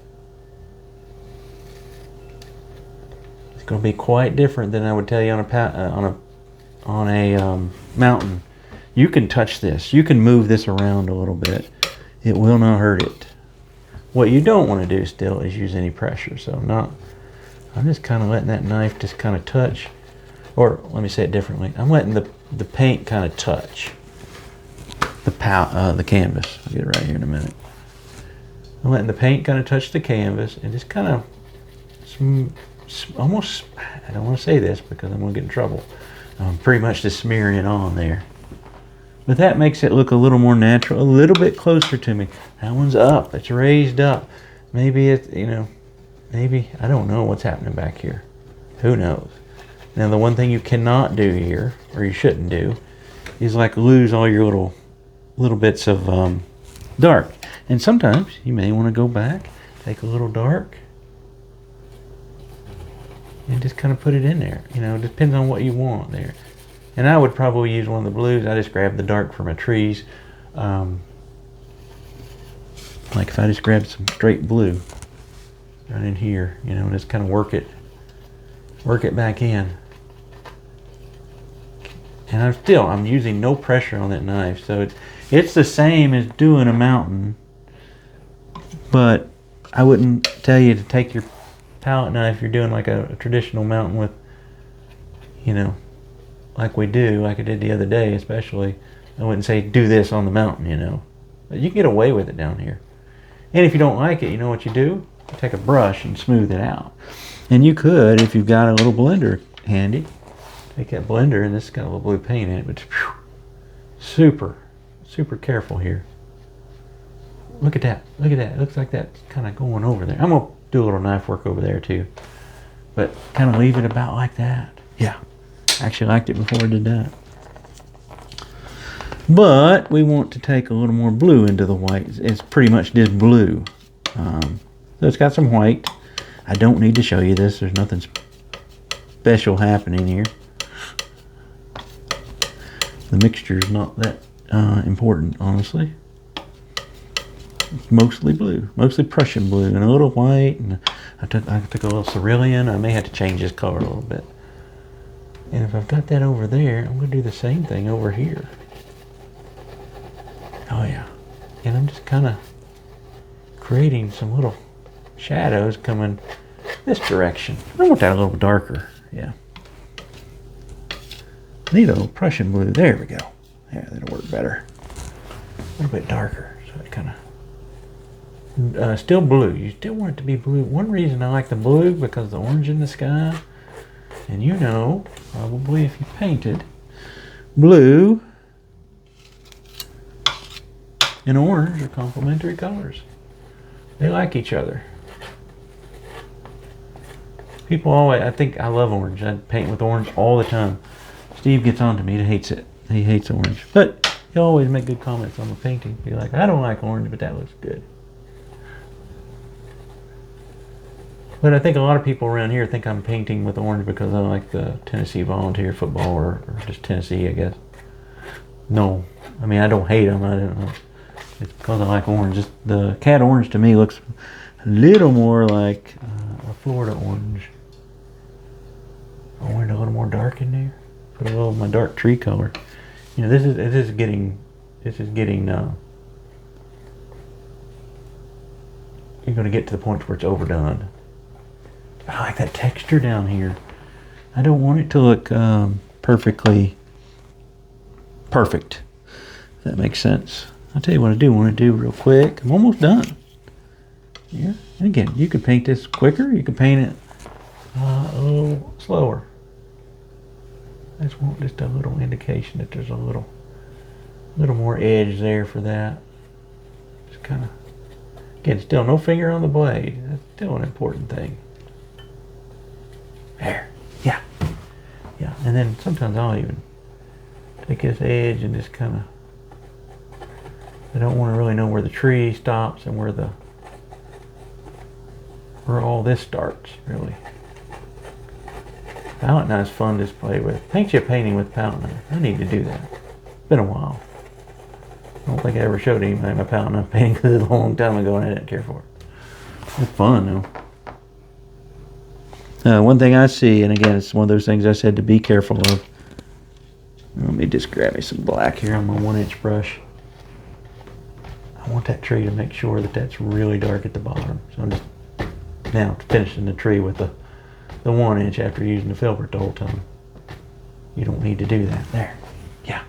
It's going to be quite different than I would tell you on a mountain. You can touch this. You can move this around a little bit. It will not hurt it. What you don't want to do still is use any pressure. So I'm just kind of letting that knife just kind of touch. Or let me say it differently. I'm letting the paint kind of touch the canvas. I'll get it right here in a minute. I'm letting the paint kind of touch the canvas and just kind of almost, I don't want to say this because I'm going to get in trouble. I'm pretty much just smearing it on there. But that makes it look a little more natural, a little bit closer to me. That one's up. It's raised up. Maybe it's, you know, maybe, I don't know what's happening back here. Who knows? Now the one thing you cannot do here, or you shouldn't do, is like lose all your little bits of dark. And sometimes you may want to go back, take a little dark, and just kind of put it in there. You know, it depends on what you want there. And I would probably use one of the blues. I just grabbed the dark from my trees. Like if I just grabbed some straight blue right in here, you know, and just kind of work it back in. And I'm using no pressure on that knife, so it's the same as doing a mountain, but I wouldn't tell you to take your palette knife, you're doing like a traditional mountain with, you know, like we do, like I did the other day especially. I wouldn't say do this on the mountain, you know. But you can get away with it down here. And if you don't like it, you know what you do? You take a brush and smooth it out. And you could, if you've got a little blender handy, take that blender, and this has got a little blue paint in it, but whew, super careful here. Look at that. Look at that. It looks like that's kind of going over there. I'm going to do a little knife work over there too. But kind of leave it about like that. Yeah. I actually liked it before I did that. But we want to take a little more blue into the white. It's pretty much just blue. So it's got some white. I don't need to show you this. There's nothing special happening here. The mixture is not that important, honestly. It's mostly blue, mostly Prussian blue, and a little white. And I took a little cerulean. I may have to change this color a little bit. And if I've got that over there, I'm going to do the same thing over here. Oh yeah. And I'm just kind of creating some little shadows coming this direction. I want that a little darker. Yeah. Need a little Prussian blue. There we go. Yeah, that'll work better. A little bit darker. So it kind of... still blue. You still want it to be blue. One reason I like the blue, because the orange in the sky. And you know, probably if you painted, blue and orange are complementary colors. They like each other. People always, I think I love orange. I paint with orange all the time. Steve gets on to me. He hates it. He hates orange. But he'll always make good comments on the painting. Be like, I don't like orange, but that looks good. But I think a lot of people around here think I'm painting with orange because I like the Tennessee Volunteer football, or just Tennessee, I guess. No. I mean, I don't hate them. I don't know. It's because I like orange. The cat orange to me looks a little more like a Florida orange. I wanted a little more dark in there. Put a little of my dark tree color. You know, this is getting you're going to get to the point where it's overdone. I like that texture down here. I don't want it to look perfectly perfect. If that makes sense. I'll tell you what I do want to do real quick. I'm almost done. Yeah. And again, you could paint this quicker. You could paint it a little slower. I just want just a little indication that there's a little more edge there for that. Just kind of, again, still no finger on the blade. That's still an important thing. There. Yeah. Yeah. And then sometimes I'll even take this edge and just kind of, I don't want to really know where the tree stops and where all this starts, really. Palette knife is fun to play with. Paint you a painting with palette knife. I need to do that. It's been a while. I don't think I ever showed anybody my palette knife painting because it was a long time ago and I didn't care for it. It's fun though. One thing I see, and again, it's one of those things I said to be careful of. Let me just grab me some black here on my 1-inch brush. I want that tree to make sure that that's really dark at the bottom. So I'm just now finishing the tree with the 1-inch after using the filbert the whole time. You don't need to do that. There. Yeah.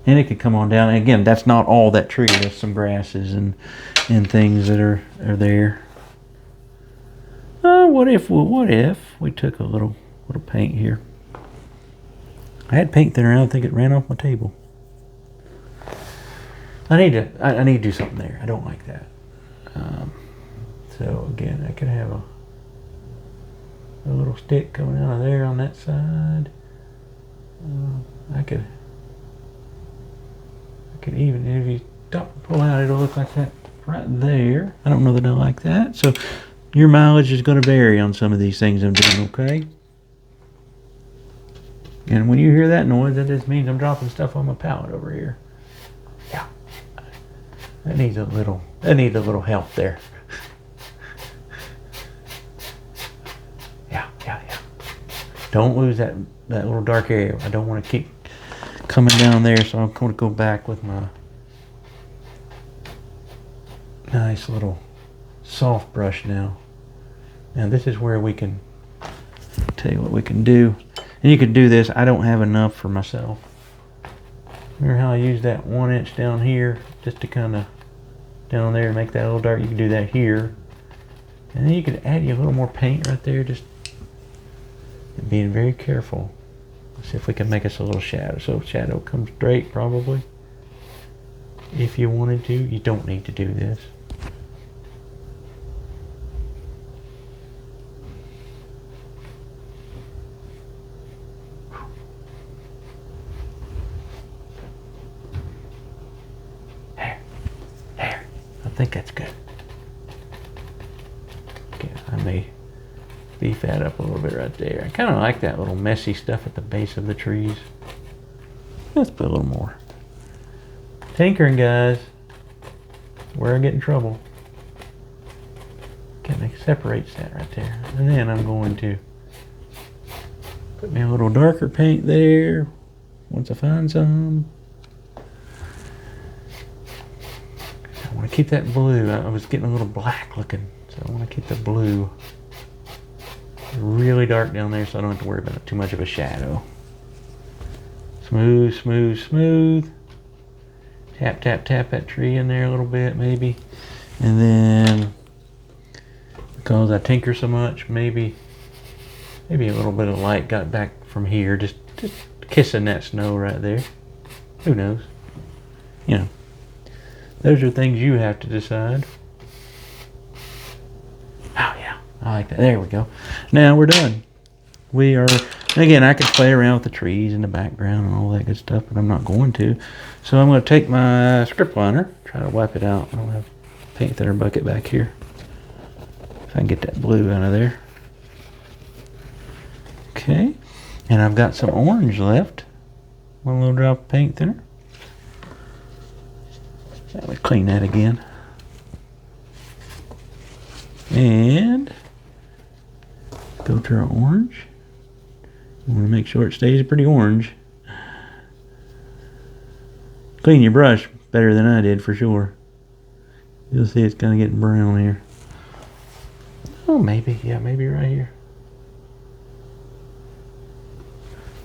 And it could come on down. And again, that's not all that tree. There's some grasses and things that are there. What if we took a little paint here? I had paint thinner. I don't think it ran off my table. I need to do something there. I don't like that. So again, I could have a little stick coming out of there on that side. I could even, if you stop and pull out, it'll look like that right there. I don't know that I like that. So your mileage is going to vary on some of these things I'm doing, okay? And when you hear that noise, that just means I'm dropping stuff on my palette over here. Yeah. That needs a little help there. Yeah. Don't lose that little dark area. I don't want to keep coming down there, so I'm going to go back with my nice little soft brush now. Now this is where we can tell you what we can do. And you could do this. I don't have enough for myself. Remember how I used that 1-inch down here just to kind of down there and make that a little dark? You can do that here. And then you could add you a little more paint right there, just being very careful. Let's see if we can make us a little shadow. So shadow comes straight probably. If you wanted to, you don't need to do this. I think that's good. Okay, I may beef that up a little bit right there. I kind of like that little messy stuff at the base of the trees. Let's put a little more. Tinkering, guys. Where I get in trouble. Okay, that separates that right there. And then I'm going to put me a little darker paint there once I find some. I want to keep that blue. I was getting a little black looking, so I want to keep the blue really dark down there so I don't have to worry about too much of a shadow. Smooth, smooth, smooth. Tap, tap, tap that tree in there a little bit maybe. And then, because I tinker so much, maybe a little bit of light got back from here, just kissing that snow right there. Who knows? You know. Those are things you have to decide. Oh yeah, I like that. There we go. Now we're done. We are, again, I could play around with the trees in the background and all that good stuff, but I'm not going to. So I'm going to take my script liner, try to wipe it out. I don't have a paint thinner bucket back here. If I can get that blue out of there. Okay, and I've got some orange left. One little drop of paint thinner. Let me clean that again. And go to our orange. Want to make sure it stays pretty orange. Clean your brush better than I did for sure. You'll see it's kind of getting brown here. Oh, maybe. Yeah, maybe right here.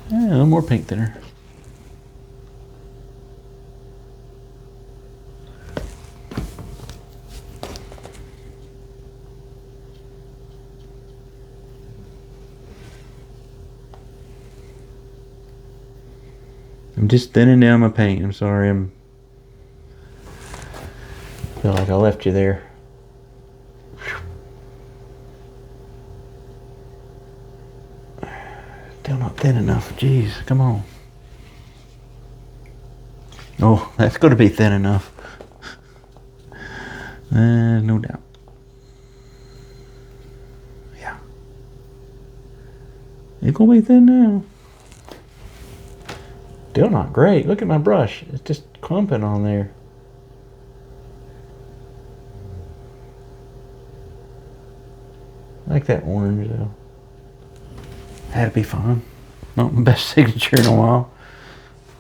Yeah, a little more paint thinner. I'm just thinning down my paint. I'm sorry. Feel like I left you there. Still not thin enough. Jeez, come on. Oh, that's going to be thin enough. No doubt. Yeah. It's going to be thin now. Still not great. Look at my brush. It's just clumping on there. I like that orange though. That'd be fun. Not my best signature in a while.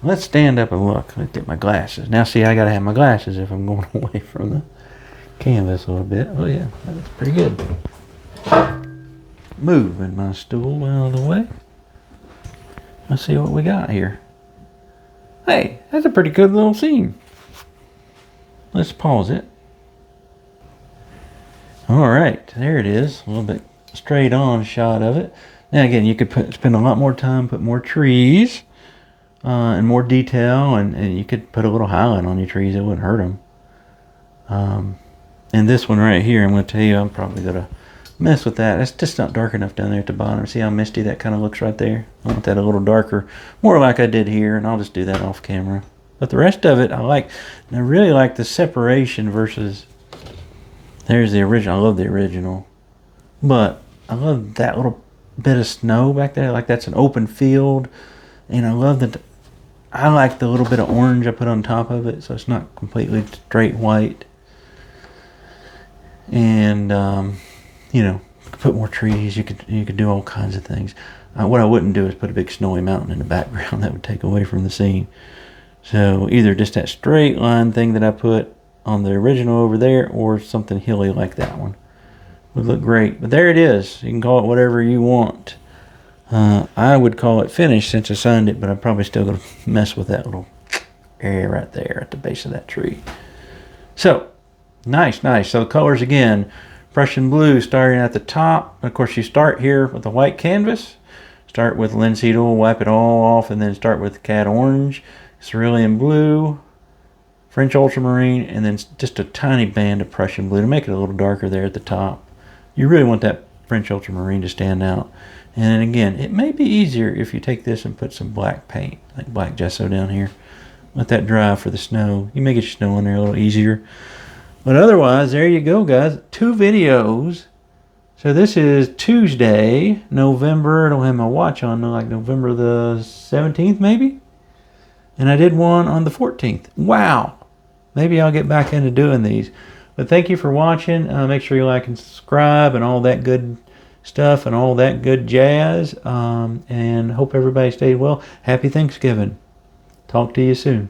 Let's stand up and look. Let's get my glasses. Now see, I gotta have my glasses if I'm going away from the canvas a little bit. Oh yeah, that's pretty good. Moving my stool out of the way. Let's see what we got here. Hey, that's a pretty good little scene. Let's pause it. All right, there it is. A little bit straight on shot of it. Now again, you could spend a lot more time, put more trees and more detail, and you could put a little highlight on your trees. It wouldn't hurt them. And this one right here, I'm going to tell you, I'm probably going to mess with that. It's just not dark enough down there at the bottom. See how misty that kind of looks right there? I want that a little darker, more like I did here, and I'll just do that off camera. But the rest of it I like, and I really like the separation versus, there's the original. I love the original, but I love that little bit of snow back there, like that's an open field, and I love that. I like the little bit of orange I put on top of it, so it's not completely straight white. And you know, put more trees. You could do all kinds of things. What I wouldn't do is put a big snowy mountain in the background. That would take away from the scene. So either just that straight line thing that I put on the original over there, or something hilly like that one would look great. But there it is. You can call it whatever you want. I would call it finished since I signed it, but I'm probably still going to mess with that little area right there at the base of that tree. So nice. So the colors again, Prussian blue starting at the top. Of course, you start here with the white canvas. Start with linseed oil, wipe it all off, and then start with cad orange, cerulean blue, French ultramarine, and then just a tiny band of Prussian blue to make it a little darker there at the top. You really want that French ultramarine to stand out. And then again, it may be easier if you take this and put some black paint, like black gesso down here. Let that dry for the snow. You may get your snow in there a little easier. But otherwise, there you go, guys. 2 videos. So this is Tuesday, November. I don't have my watch on, like November the 17th, maybe? And I did one on the 14th. Wow. Maybe I'll get back into doing these. But thank you for watching. Make sure you like and subscribe and all that good stuff and all that good jazz. And hope everybody stayed well. Happy Thanksgiving. Talk to you soon.